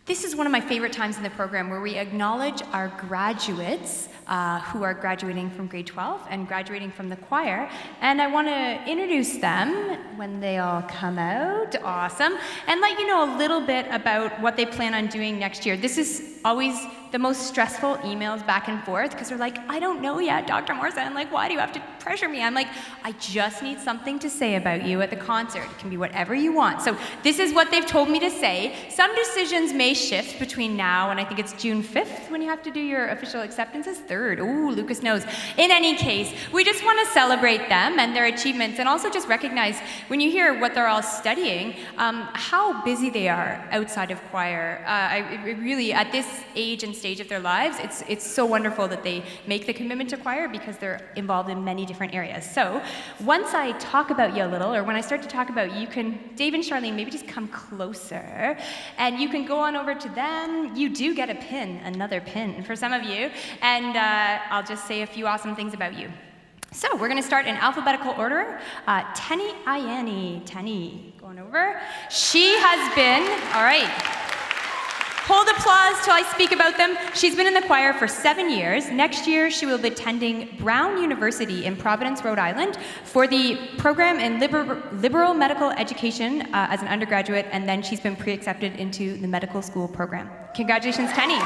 This is one of my favorite times in the program where we acknowledge our graduates who are graduating from grade 12 and graduating from the choir. And I want to introduce them when they all come out. Awesome. And let you know a little bit about what they plan on doing next year. This is always the most stressful emails back and forth because they're like, I don't know yet, Dr. Morrison. Like, why do you have to pressure me? I'm like, I just need something to say about you at the concert. It can be whatever you want. So this is what they've told me to say. Some decisions may shift between now and I think it's June 5th when you have to do your official acceptances. 3rd. Ooh, Lucas knows. In any case, we just want to celebrate them and their achievements and also just recognize when you hear what they're all studying, how busy they are outside of choir. It really, at this age and stage of their lives, it's so wonderful that they make the commitment to choir because they're involved in many different areas. So once I talk about you a little, or when I start to talk about you, you can, Dave and Charlene, maybe just come closer, and you can go on over to them. You do get a pin, another pin for some of you, and I'll just say a few awesome things about you. So we're going to start in alphabetical order. Tenny Ayani, Tenny, going over. She has been, all right. Hold applause till I speak about them. She's been in the choir for 7 years. Next year, she will be attending Brown University in Providence, Rhode Island for the program in liberal medical education as an undergraduate, and then she's been pre-accepted into the medical school program. Congratulations, Tenny.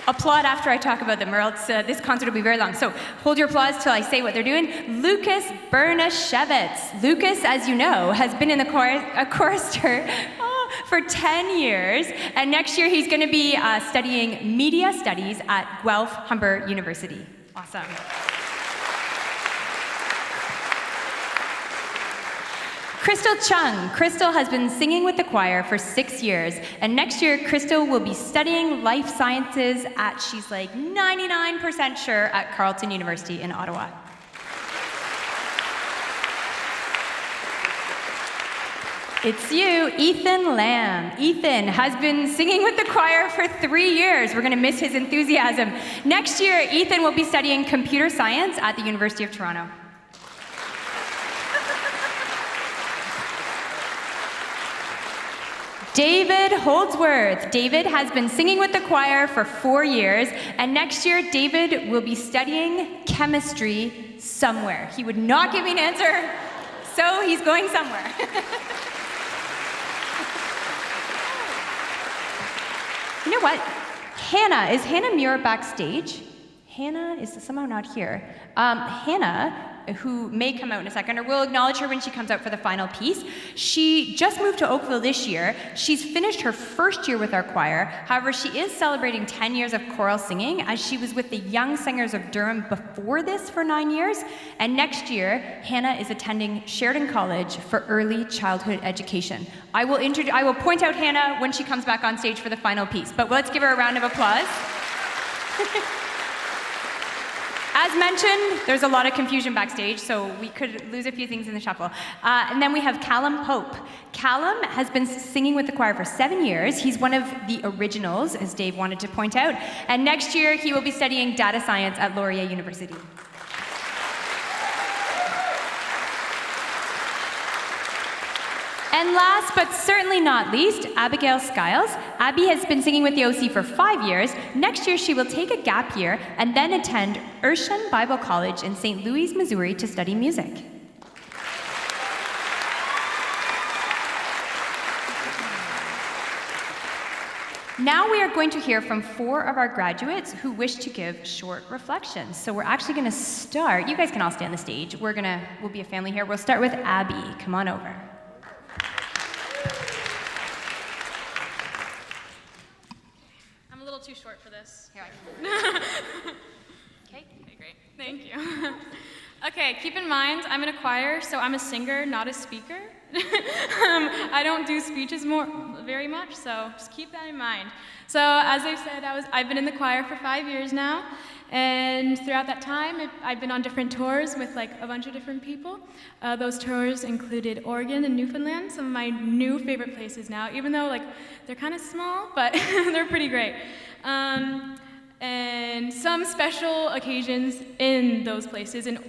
Applaud after I talk about them, or else this concert will be very long. So hold your applause till I say what they're doing. Lucas Bernashevitz. Lucas, as you know, has been in the chorister for 10 years, and next year he's going to be studying media studies at Guelph Humber University. Awesome. Crystal Chung. Crystal has been singing with the choir for 6 years, and next year Crystal will be studying life sciences at, she's like 99% sure, at Carleton University in Ottawa. It's you, Ethan Lamb. Ethan has been singing with the choir for 3 years. We're going to miss his enthusiasm. Next year, Ethan will be studying computer science at the University of Toronto. David Holdsworth. David has been singing with the choir for 4 years, and next year David will be studying chemistry somewhere. He would not give me an answer, so he's going somewhere. You know what? Hannah, is Hannah Muir backstage? Hannah is somehow not here. Hannah, who may come out in a second, or we'll acknowledge her when she comes out for the final piece. She just moved to Oakville this year. She's finished her first year with our choir. However, she is celebrating 10 years of choral singing, as she was with the Young Singers of Durham before this for 9 years. And next year, Hannah is attending Sheridan College for early childhood education. I will point out Hannah when she comes back on stage for the final piece, but let's give her a round of applause. As mentioned, there's a lot of confusion backstage, so we could lose a few things in the shuffle. And then we have Callum Pope. Callum has been singing with the choir for 7 years. He's one of the originals, as Dave wanted to point out. And next year, he will be studying data science at Laurier University. And last but certainly not least, Abigail Skiles. Abby has been singing with the OC for 5 years. Next year, she will take a gap year and then attend Urshan Bible College in St. Louis, Missouri to study music. Now we are going to hear from 4 of our graduates who wish to give short reflections. So we're actually going to start. You guys can all stay on the stage. We'll be a family here. We'll start with Abby. Come on over. Too short for this. Here I Okay, great. Thank you. Okay, keep in mind, I'm in a choir, so I'm a singer, not a speaker. I don't do speeches very much, so just keep that in mind. So as I said, I've been in the choir for 5 years now, and throughout that time, I've been on different tours with like a bunch of different people. Those tours included Oregon and Newfoundland, some of my new favorite places now, even though like they're kind of small, but they're pretty great. and some special occasions in those places. In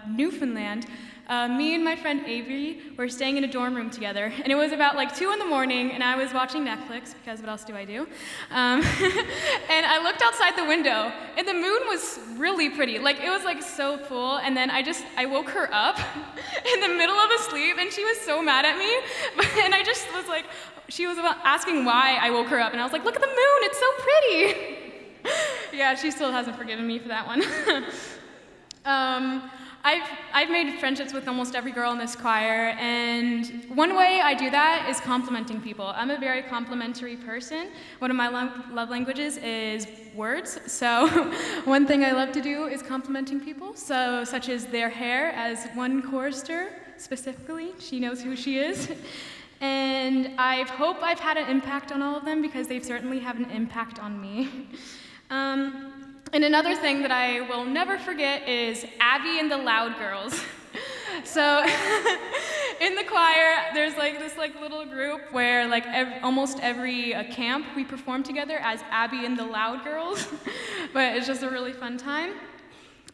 Newfoundland, me and my friend Avery were staying in a dorm room together, and it was about like 2 in the morning, and I was watching Netflix, because what else do I do? And I looked outside the window, and the moon was really pretty. Like, it was like so full, and then I woke her up in the middle of a sleep, and she was so mad at me, and I just was like, she was asking why I woke her up, and I was like, look at the moon, it's so pretty. Yeah, she still hasn't forgiven me for that one. I've made friendships with almost every girl in this choir, and one way I do that is complimenting people. I'm a very complimentary person. One of my love languages is words, so one thing I love to do is complimenting people, such as their hair, as one chorister specifically. She knows who she is. And I hope I've had an impact on all of them, because they certainly have an impact on me. And another thing that I will never forget is Abby and the Loud Girls. So in the choir, there's like this little group where like almost every camp we perform together as Abby and the Loud Girls. But it's just a really fun time.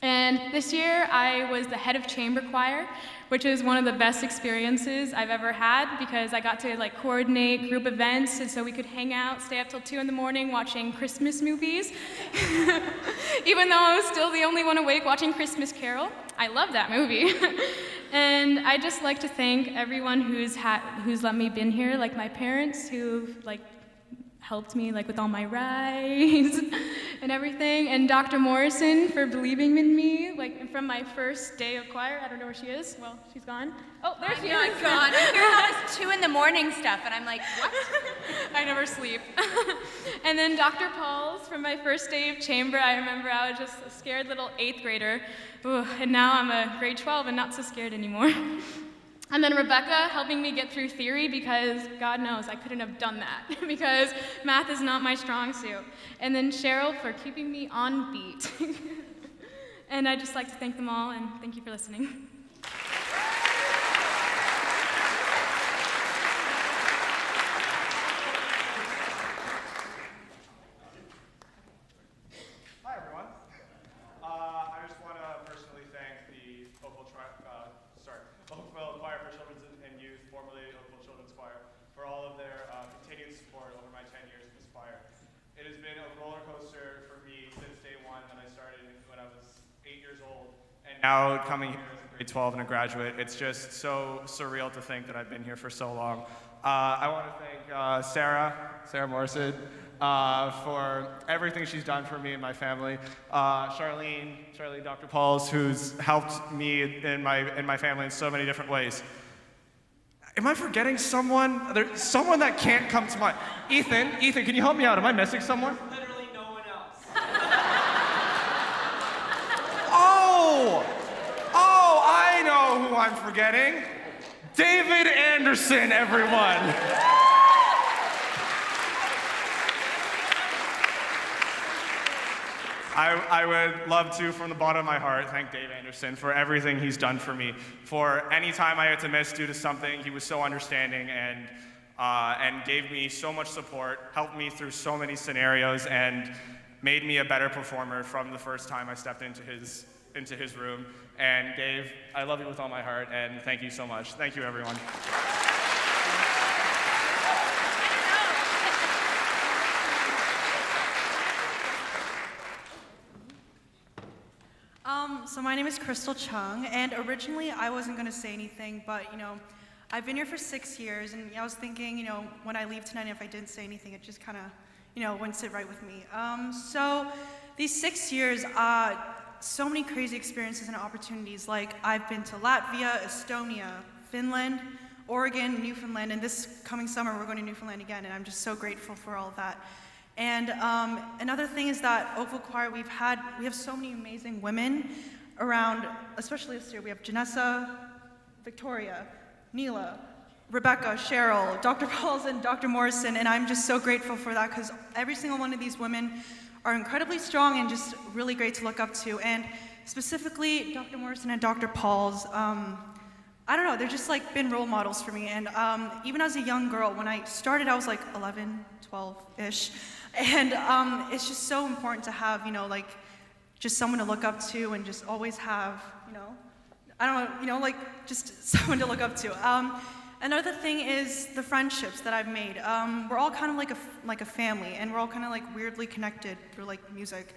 And this year I was the head of chamber choir, which is one of the best experiences I've ever had, because I got to like coordinate group events, and so we could hang out, stay up till 2 in the morning watching Christmas movies. Even though I was still the only one awake watching Christmas Carol. I love that movie. And I'd just like to thank everyone who's let me been here, like my parents who've like helped me like with all my rides and everything, and Dr. Morrison for believing in me, like from my first day of choir. I don't know where she is. Well, she's gone. Oh, there she is. I'm not gone. I'm hearing all this 2 in the morning stuff, and I'm like, what? I never sleep. And then Dr. Pauls from my first day of chamber. I remember I was just a scared little 8th grader, ooh, and now I'm a grade 12 and not so scared anymore. And then Rebecca helping me get through theory, because God knows I couldn't have done that because math is not my strong suit. And then Cheryl for keeping me on beat. And I'd just like to thank them all, and thank you for listening. Hi, everyone. I just want to personally thank the Oakville Choir for Children and Youth, formerly Oakville Children's Choir, for all of their continued support over my 10 years in this choir. It has been a roller coaster for me since day one when I started when I was 8 years old. And now coming here as a grade 12 and a graduate, it's just so surreal to think that I've been here for so long. I want to thank Sarah Morrison, for everything she's done for me and my family. Charlene, Dr. Pauls, who's helped me in my family in so many different ways. Am I forgetting someone? There's someone that can't come to mind. Ethan, can you help me out? Am I missing someone? Literally no one else. Oh, I know who I'm forgetting. David Anderson, everyone. I would love to, from the bottom of my heart, thank Dave Anderson for everything he's done for me. For any time I had to miss due to something, he was so understanding and gave me so much support, helped me through so many scenarios, and made me a better performer from the first time I stepped into his room. And Dave, I love you with all my heart, and thank you so much. Thank you, everyone. So my name is Crystal Chung, and originally I wasn't going to say anything, but, I've been here for 6 years, and I was thinking, when I leave tonight, if I didn't say anything, it just kind of, wouldn't sit right with me. So these 6 years, so many crazy experiences and opportunities. Like, I've been to Latvia, Estonia, Finland, Oregon, Newfoundland, and this coming summer, we're going to Newfoundland again, and I'm just so grateful for all of that. And another thing is that Oakville Choir, we have so many amazing women around, especially this year. We have Janessa, Victoria, Neela, Rebecca, Cheryl, Dr. Pauls, and Dr. Morrison, and I'm just so grateful for that, because every single one of these women are incredibly strong and just really great to look up to. And specifically, Dr. Morrison and Dr. Pauls, I I don't know, they're just like been role models for me. And even as a young girl, when I started, I was like 11, 12-ish. And it's just so important to have, like just someone to look up to and just always have, I don't know, like just someone to look up to. Another thing is the friendships that I've made. We're all kind of like a family, and we're all kind of like weirdly connected through like music.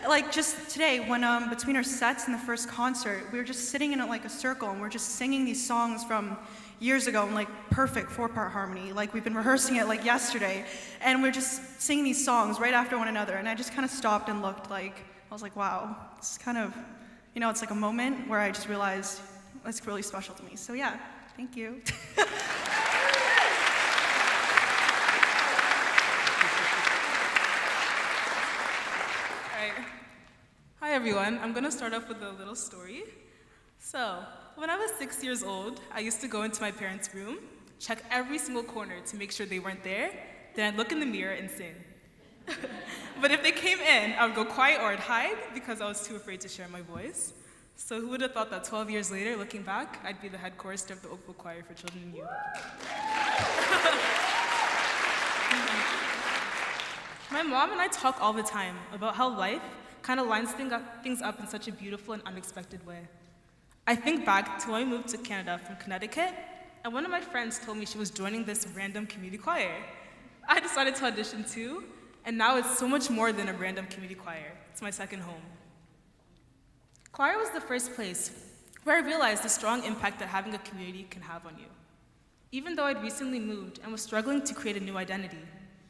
Like just today, when between our sets and the first concert, we were just sitting in like a circle, and we're just singing these songs from years ago in like perfect 4-part harmony. Like we've been rehearsing it like yesterday, and we're just singing these songs right after one another. And I just kind of stopped and looked, like I was like, wow, this is kind of, it's like a moment where I just realized it's really special to me. So yeah. Thank you. Hi everyone, I'm gonna start off with a little story. So, when I was 6 years old, I used to go into my parents' room, check every single corner to make sure they weren't there, then I'd look in the mirror and sing. But if they came in, I would go quiet or I'd hide because I was too afraid to share my voice. So who would have thought that 12 years later, looking back, I'd be the head chorister of the Oakville Choir for Children and Youth. My mom and I talk all the time about how life kind of lines things up in such a beautiful and unexpected way. I think back to when we moved to Canada from Connecticut, and one of my friends told me she was joining this random community choir. I decided to audition too, and now it's so much more than a random community choir. It's my second home. Choir was the first place where I realized the strong impact that having a community can have on you. Even though I'd recently moved and was struggling to create a new identity,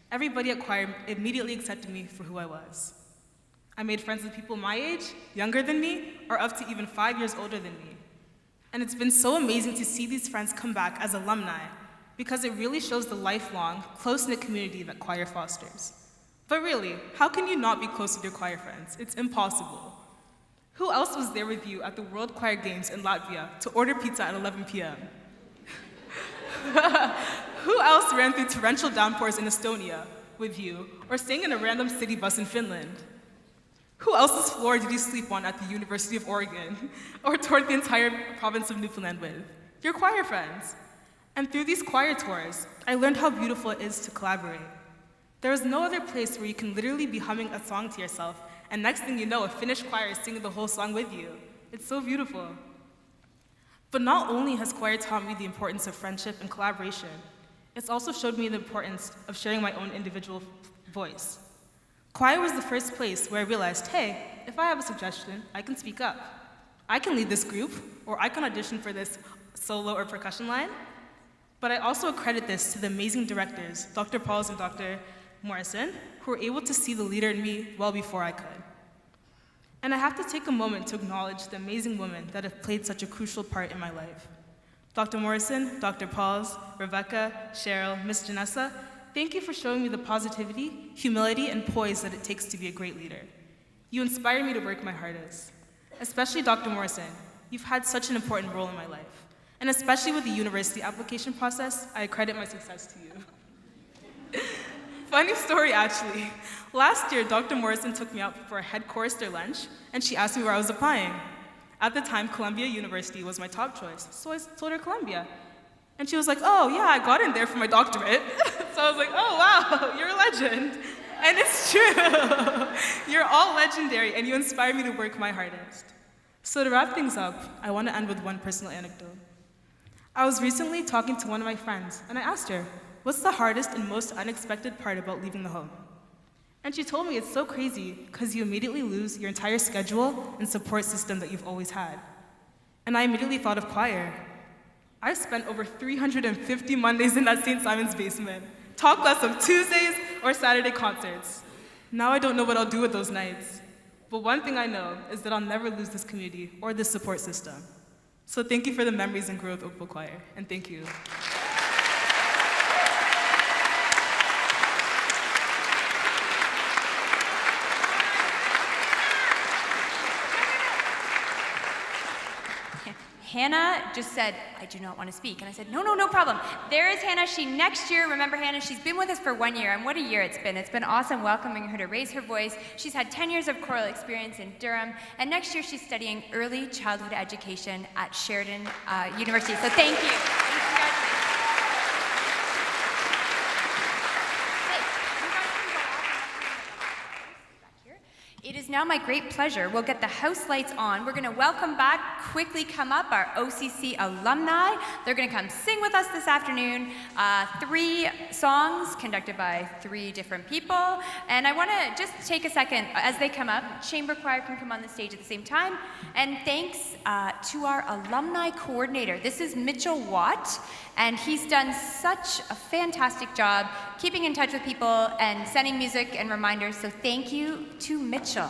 everybody at choir immediately accepted me for who I was. I made friends with people my age, younger than me, or up to even 5 years older than me. And it's been so amazing to see these friends come back as alumni, because it really shows the lifelong, close-knit community that choir fosters. But really, how can you not be close with your choir friends? It's impossible. Who else was there with you at the World Choir Games in Latvia to order pizza at 11 p.m.? Who else ran through torrential downpours in Estonia with you, or sang in a random city bus in Finland? Who else's floor did you sleep on at the University of Oregon, or toured the entire province of Newfoundland with? Your choir friends. And through these choir tours, I learned how beautiful it is to collaborate. There is no other place where you can literally be humming a song to yourself, and next thing you know, a finished choir is singing the whole song with you. It's so beautiful. But not only has choir taught me the importance of friendship and collaboration, it's also showed me the importance of sharing my own individual voice. Choir was the first place where I realized, hey, if I have a suggestion, I can speak up. I can lead this group, or I can audition for this solo or percussion line. But I also accredit this to the amazing directors, Dr. Pauls and Dr. Morrison, who were able to see the leader in me well before I could. And I have to take a moment to acknowledge the amazing women that have played such a crucial part in my life. Dr. Morrison, Dr. Pauls, Rebecca, Cheryl, Miss Janessa, thank you for showing me the positivity, humility, and poise that it takes to be a great leader. You inspire me to work my hardest. Especially Dr. Morrison, you've had such an important role in my life. And especially with the university application process, I accredit my success to you. Funny story, actually. Last year, Dr. Morrison took me out for a head chorister lunch, and she asked me where I was applying. At the time, Columbia University was my top choice, so I told her Columbia. And she was like, oh, yeah, I got in there for my doctorate. So I was like, oh, wow, you're a legend. And it's true. You're all legendary, and you inspire me to work my hardest. So to wrap things up, I want to end with one personal anecdote. I was recently talking to one of my friends, and I asked her, what's the hardest and most unexpected part about leaving the home? And she told me it's so crazy because you immediately lose your entire schedule and support system that you've always had. And I immediately thought of choir. I've spent over 350 Mondays in that St. Simon's basement, talk less of Tuesdays or Saturday concerts. Now I don't know what I'll do with those nights. But one thing I know is that I'll never lose this community or this support system. So thank you for the memories and growth, Oakville Choir, and thank you. Hannah just said, I do not want to speak. And I said, no, no, no problem. There is Hannah. Next year, remember Hannah, she's been with us for 1 year, and what a year it's been. It's been awesome welcoming her to raise her voice. She's had 10 years of choral experience in Durham, and next year she's studying early childhood education at Sheridan University. So thank you. Congratulations. It is now my great pleasure. We'll get the house lights on. We're going to welcome back, quickly come up, our OCC alumni. They're going to come sing with us this afternoon. 3 songs conducted by 3 different people. And I want to just take a second as they come up. Chamber choir can come on the stage at the same time. And thanks to our alumni coordinator. This is Mitchell Watt. And he's done such a fantastic job keeping in touch with people and sending music and reminders. So thank you to Mitchell.